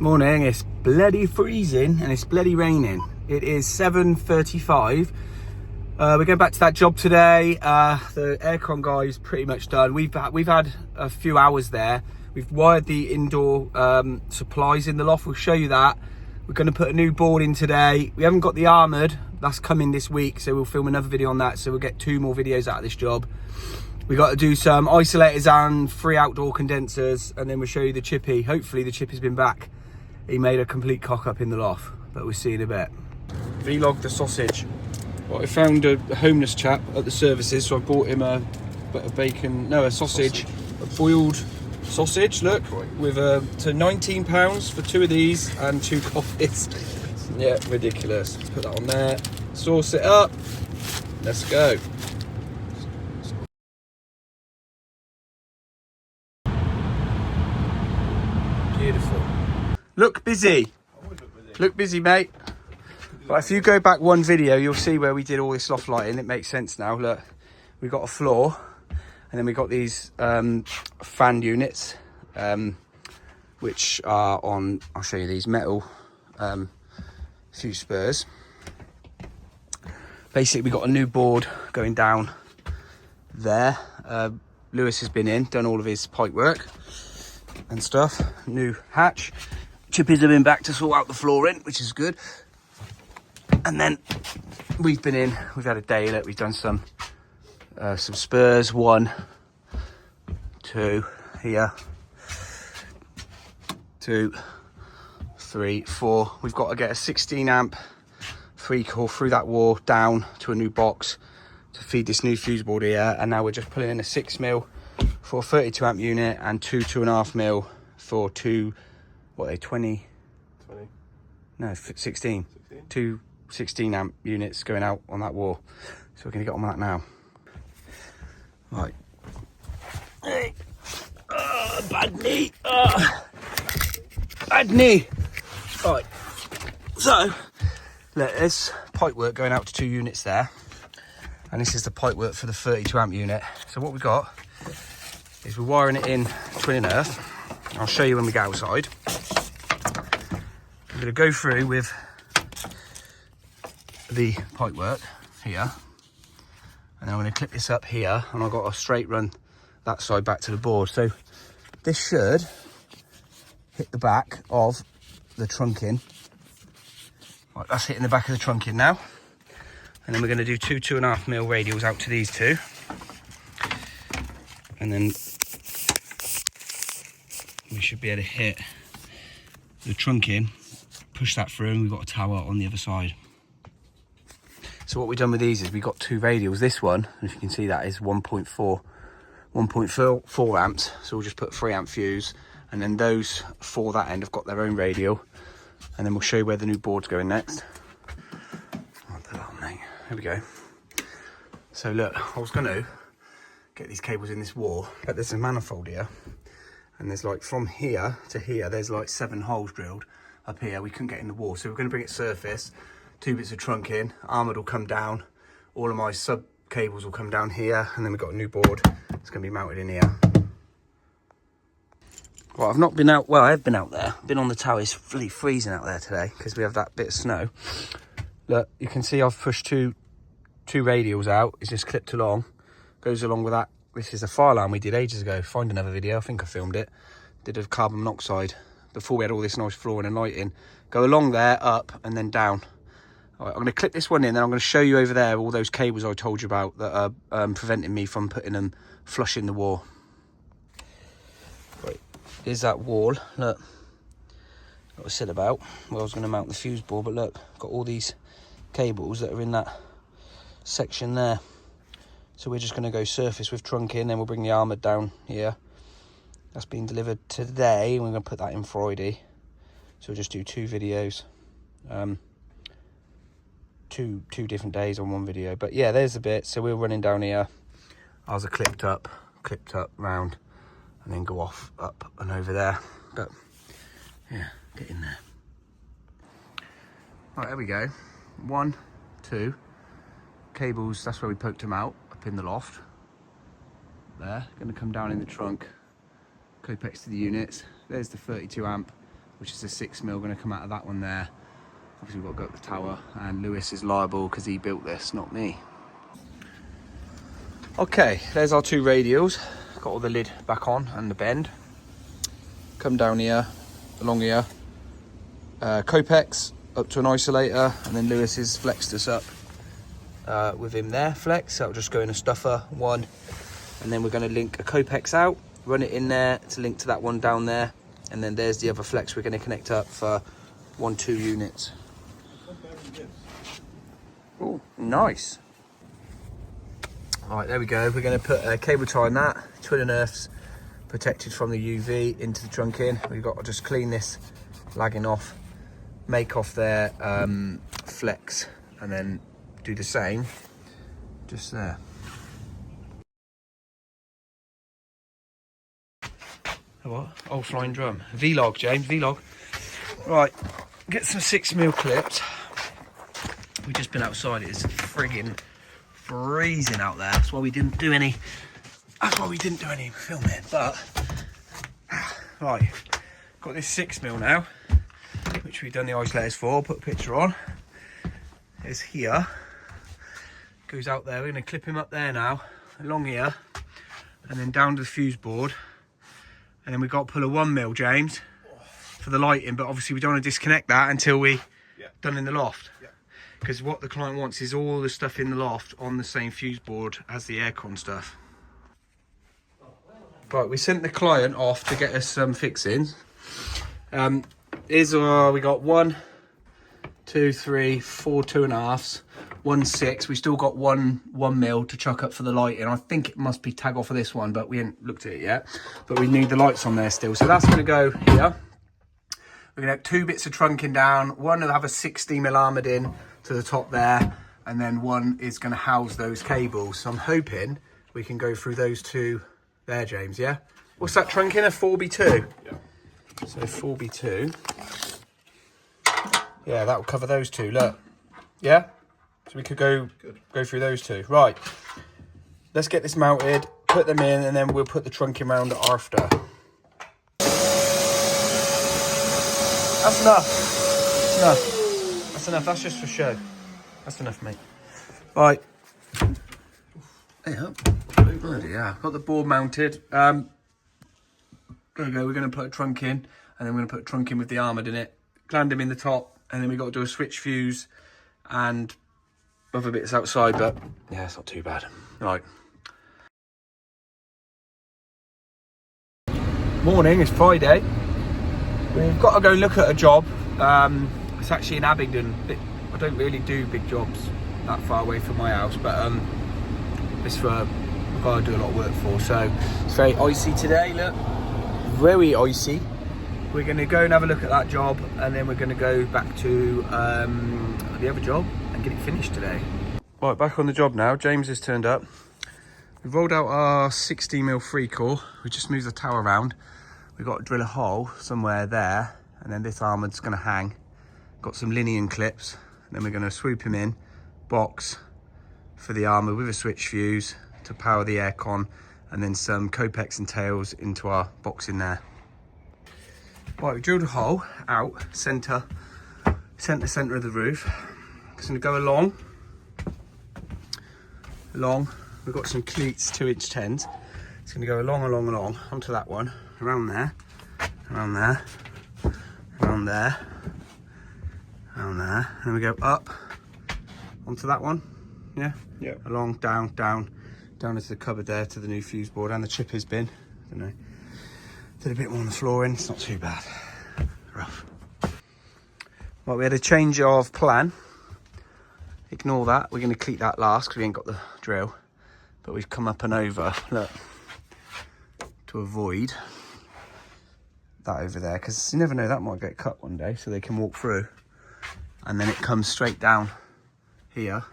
Morning, it's bloody freezing and it's bloody raining. It is 7:35. We're going back to that job today. The aircon guy is pretty much done. We've had a few hours there. We've wired the indoor supplies in the loft. We'll show you that. We're going to put a new board in today. We haven't got the armoured. That's coming this week, so we'll film another video on that. So we'll get 2 more videos out of this job. We got to do some isolators and 3 outdoor condensers, and then we'll show you the chippy. Hopefully the chippy's been back. He made a complete cock up in the loft, but we'll see in a bit. Vlog the sausage. Well, I found a homeless chap at the services, so I bought him a sausage. A boiled sausage, look, with to £19 for 2 of these and 2 coffees. Yeah, ridiculous. Put that on there, sauce it up, let's go. Beautiful. Look busy. Look busy, mate. But if you go back one video, you'll see where we did all this loft lighting. It makes sense now. Look, we got a floor, and then we got these fan units, which are on, I'll show you these metal fuse spurs. Basically, we got a new board going down there. Lewis has been in, done all of his pipe work and stuff. New hatch. Chippies have been back to sort out the flooring, which is good. And then we've been in, we've had a day, look, we've done some spurs, 1, 2, here, 2, 3, 4. We've got to get a 16 amp 3-core through that wall down to a new box to feed this new fuse board here. And now we're just putting in a 6mm for a 32 amp unit and 2.5mm for 2, what are they, 20? No, 16. 2 16 amp units going out on that wall. So we're going to get on that now. Right. Hey. Bad knee. Bad knee. Right. So, look, there's pipe work going out to 2 units there. And this is the pipe work for the 32 amp unit. So what we've got is we're wiring it in twin and earth. I'll show you when we get outside. I'm going to go through with the pipe work here, and then I'm going to clip this up here, and I've got a straight run that side back to the board. So this should hit the back of the trunking. Right, that's hitting the back of the trunking now. And then we're going to do 2.5mm radials out to these 2. And then we should be able to hit the trunking, push that through, and we've got a tower on the other side. So what we've done with these is we've got 2 radials. This one, if you can see, that is 1.4 amps. So we'll just put 3 amp fuse, and then those for that end have got their own radial. And then we'll show you where the new board's going next. I'll put that on, mate. Here we go. So look, I was going to get these cables in this wall, but there's a manifold here, and there's like from here to here, there's like 7 holes drilled up here. We couldn't get in the wall, so we're going to bring it surface. 2 bits of trunk in, armoured will come down, all of my sub cables will come down here, and then we've got a new board. It's going to be mounted in here. Well, I've not been out, well, I have been out there. Been on the tower. It's really freezing out there today because we have that bit of snow. Look, you can see I've pushed two radials out. It's just clipped along. Goes along with that. This is a fire alarm we did ages ago. Find another video, I think I filmed it. Did a carbon monoxide before we had all this nice flooring and lighting. Go along there, up, and then down. All right, I'm going to clip this one in, then I'm going to show you over there all those cables I told you about that are preventing me from putting them flush in the wall. Right, here's that wall. Look, what I said about where I was going to mount the fuse board, but look, got all these cables that are in that section there. So we're just going to go surface with trunk in, then we'll bring the armoured down here. That's being delivered today, and we're going to put that in Friday. So we'll just do 2 videos. Two different days on one video. But yeah, there's the bit. So we're running down here. Ours are clipped up round, and then go off up and over there. But yeah, get in there. Right, there we go. 1, 2 cables. That's where we poked them out, up in the loft. There, going to come down in the trunk, copex to the units. There's the 32 amp which is a 6mm, going to come out of that one there. Obviously we've got to go up the tower, and Lewis is liable because he built this, not me. Okay, there's our 2 radials. Got all the lid back on and the bend. Come down here, along here. Copex up to an isolator, and then Lewis has flexed us up with him there, flex. That'll just go in a stuffer, 1. And then we're going to link a Copex out, run it in there to link to that one down there. And then there's the other flex we're going to connect up for 1-2 units. Oh, nice. All right, there we go. We're going to put a cable tie on that, twin and earths, protected from the UV into the trunking. We've got to just clean this lagging off, make off their flex, and then do the same just there. What? Oh, flying drum. Vlog, James, vlog. Right, get some 6mm clips. We've just been outside. It's frigging freezing out there. That's why we didn't do any. That's why we didn't do any filming. But right, got this 6mm now, which we've done the isolators for. Put a picture on. It's here. Goes out there. We're going to clip him up there now, along here, and then down to the fuse board. And then we've got to pull a 1mm, James, for the lighting. But obviously we don't want to disconnect that until we done in the loft. Because what the client wants is all the stuff in the loft on the same fuse board as the aircon stuff. Right, we sent the client off to get us some fixings. We got 1, 2, 3, 4 2.5s, 1 6. We still got 1mm to chuck up for the lighting. I think it must be tag off for this one, but we ain't looked at it yet. But we need the lights on there still. So that's going to go here. We're going to have 2 bits of trunking down. One will have a 16mm armoured in to the top there, and then one is going to house those cables. So I'm hoping we can go through those 2 there, James, yeah? What's that trunking, a 4x2? Yeah. So 4x2. Yeah, that will cover those 2, look. Yeah? So we could go through those 2. Right, let's get this mounted, put them in, and then we'll put the trunking round after. That's enough. That's enough. That's enough. That's just for show. That's enough, mate. Right. Hey up. Bloody yeah. Got the board mounted. There we go. We're going to put a trunk in, and then we're going to put a trunk in with the armoured in it. Gland him in the top, and then we've got to do a switch fuse and other bits outside. But yeah, it's not too bad. Right. Morning. It's Friday. We've got to go look at a job. It's actually in Abington. I don't really do big jobs that far away from my house, but it's for a guy I do a lot of work for. So it's very icy today, look. Very icy. We're going to go and have a look at that job, and then we're going to go back to the other job and get it finished today. Right, back on the job now. James has turned up. We've rolled out our 16mm 3 core. We just moved the tower around. We've got to drill a hole somewhere there, and then this armoured's going to hang. Got some linion clips, and then we're going to swoop him in, box for the armour with a switch fuse to power the aircon, and then some Copex and tails into our box in there. Right, we drilled a hole out, centre of the roof. It's going to go along. We've got some cleats, 2-inch 10s. It's going to go along onto that one, around there, and then we go up onto that one, yeah, along, down into the cupboard there to the new fuse board and the chipper's bin. I don't know, did a bit more on the flooring. It's not too bad. Rough. Right, we had a change of plan. Ignore that. We're going to cleat that last because we ain't got the drill, but we've come up and over, look, to avoid that over there, because you never know, that might get cut one day, so they can walk through. And then it comes straight down here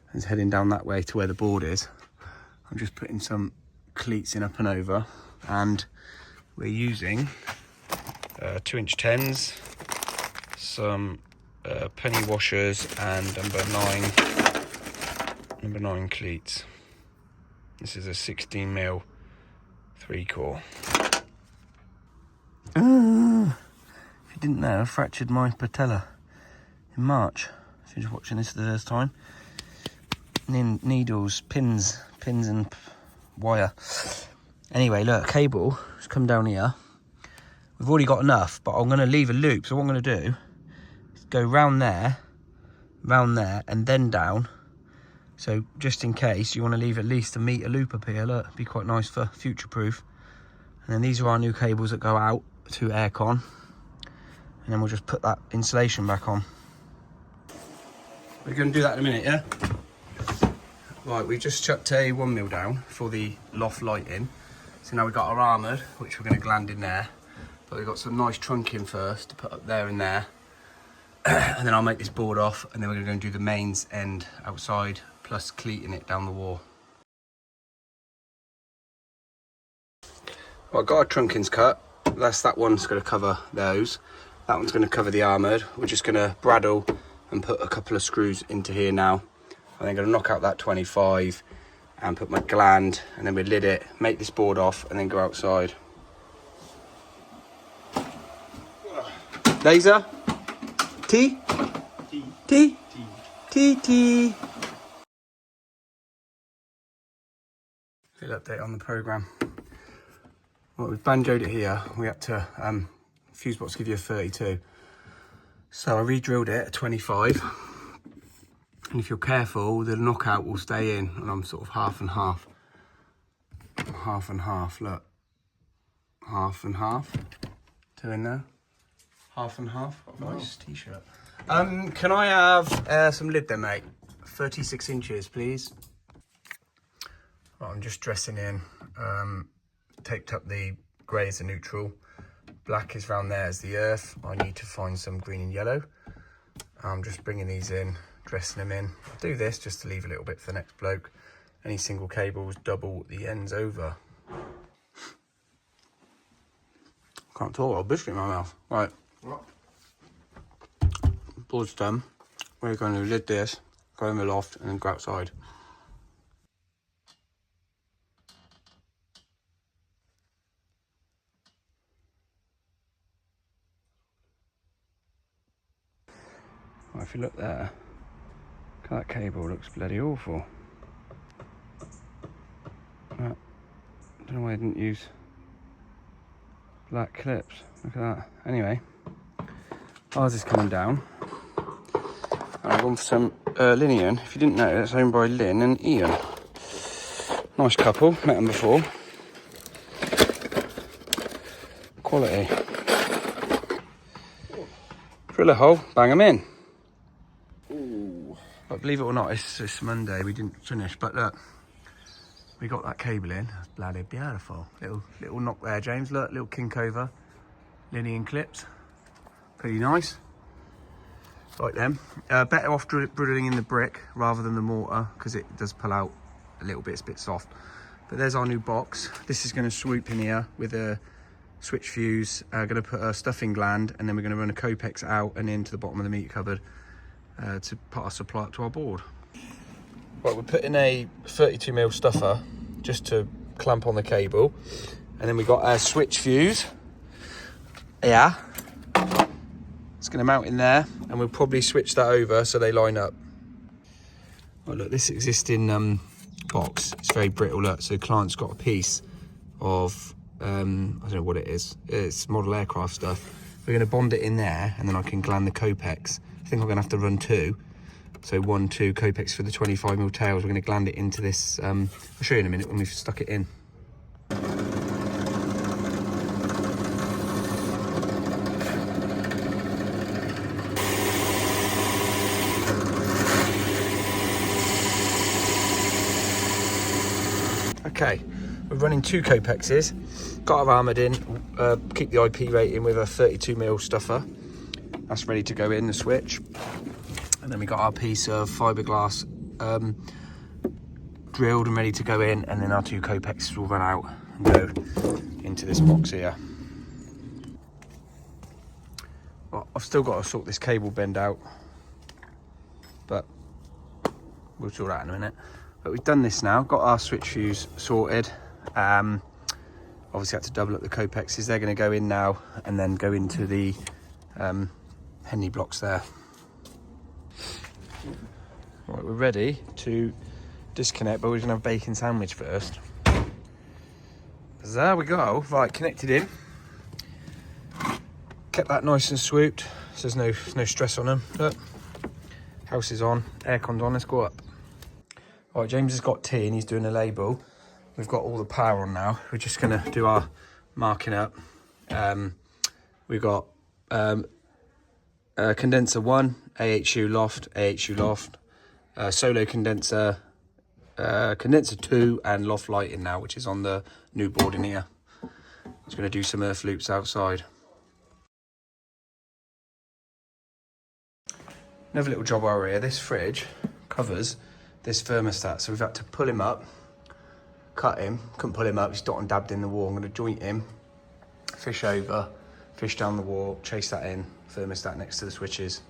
and it's heading down that way to where the board is. I'm just putting some cleats in up and over, and we're using 2-inch 10s, some penny washers, and number 9 cleats. This is a 16mm 3 core. you didn't know, I fractured my patella in March. If you're just watching this for the first time. Needles, pins and wire. Anyway, look, cable has come down here. We've already got enough, but I'm going to leave a loop. So what I'm going to do is go round there, and then down. So just in case, you want to leave at least a metre loop up here. Look, be quite nice for future-proof. And then these are our new cables that go out to aircon. And then we'll just put that insulation back on. We're going to do that in a minute, yeah? Right, we've just chucked a 1mm down for the loft lighting. So now we've got our armoured, which we're going to gland in there. But we've got some nice trunking first to put up there and there. And then I'll make this board off, and then we're going to go and do the mains end outside, plus cleating it down the wall. Well, I've got our trunkings cut. That one's going to cover those. That one's going to cover the armoured. We're just going to braddle and put a couple of screws into here now. I'm then going to knock out that 25 and put my gland, and then we lid it, make this board off, and then go outside. Laser? T? T? T? T? T? Little update on the programme. Well, we've banjoed it here. We had to, fuse box give you a 32. So I re-drilled it at 25. And if you're careful, the knockout will stay in, and I'm sort of half and half. Half and half, look. Half and half. Two in there. Half and half. Nice t-shirt. Can I have some lid then, mate? 36 inches, please. Right, I'm just dressing in. Taped up the grey as the neutral. Black is round there as the earth. I need to find some green and yellow. I'm just bringing these in, dressing them in. I'll do this just to leave a little bit for the next bloke. Any single cables, double the ends over. Can't talk, I'll biscuit in my mouth. Right. Board's done. We're going to lid this, go in the loft, and then go outside. Well, if you look there, that cable looks bloody awful. I don't know why I didn't use black clips. Look at that. Anyway, ours is coming down. And I've gone for some Linian. If you didn't know, it's owned by Lynn and Ian. Nice couple, met them before. Quality. Drill a hole, bang them in. But believe it or not, it's Monday, we didn't finish, but look, we got that cable in. That's bloody beautiful. Little knock there, James. Look, little kink over. Linian clips. Pretty nice. Like them. Better off drilling in the brick rather than the mortar, because it does pull out a little bit, it's a bit soft. But there's our new box. This is going to swoop in here with a switch fuse. Going to put a stuffing gland, and then we're going to run a Copex out and into the bottom of the meat cupboard to put our supply up to our board. Right, we're putting a 32mm stuffer just to clamp on the cable, and then we got a switch fuse. Yeah, it's going to mount in there, and we'll probably switch that over so they line up. Well, look, this existing box, it's very brittle. Look, so the client's got a piece of I don't know what it is. It's model aircraft stuff. We're going to bond it in there, and then I can gland the Copex. I think I'm going to have to run two. So 1, 2 Copex for the 25mm tails. We're going to gland it into this. I'll show you in a minute when we've stuck it in. Okay, we're running 2 Copexes. Got our armoured in. Keep the IP rating with a 32mm stuffer. That's ready to go in the switch. And then we got our piece of fiberglass drilled and ready to go in, and then our 2 Copexes will run out and go into this box here. Well, I've still got to sort this cable bend out, but we'll sort that in a minute. But we've done this now, got our switch fuse sorted. Obviously had to double up the Copexes. They're going to go in now and then go into the Henley blocks there. Right, we're ready to disconnect, but we're gonna have a bacon sandwich first. There we go. Right, connected in. Kept that nice and swooped, so there's no stress on them. Look, house is on, aircon's on. Let's go up. All right, James has got tea and he's doing a label. We've got all the power on now. We're just gonna do our marking up. We've got condenser 1, AHU loft, solo condenser, condenser 2, and loft lighting now, which is on the new board in here. Just gonna do some earth loops outside. Another little job while we're here. This fridge covers this thermostat, so we've had to pull him up, cut him, couldn't pull him up, he's dot and dabbed in the wall. I'm gonna joint him, fish over, fish down the wall, chase that in, thermostat next to the switches.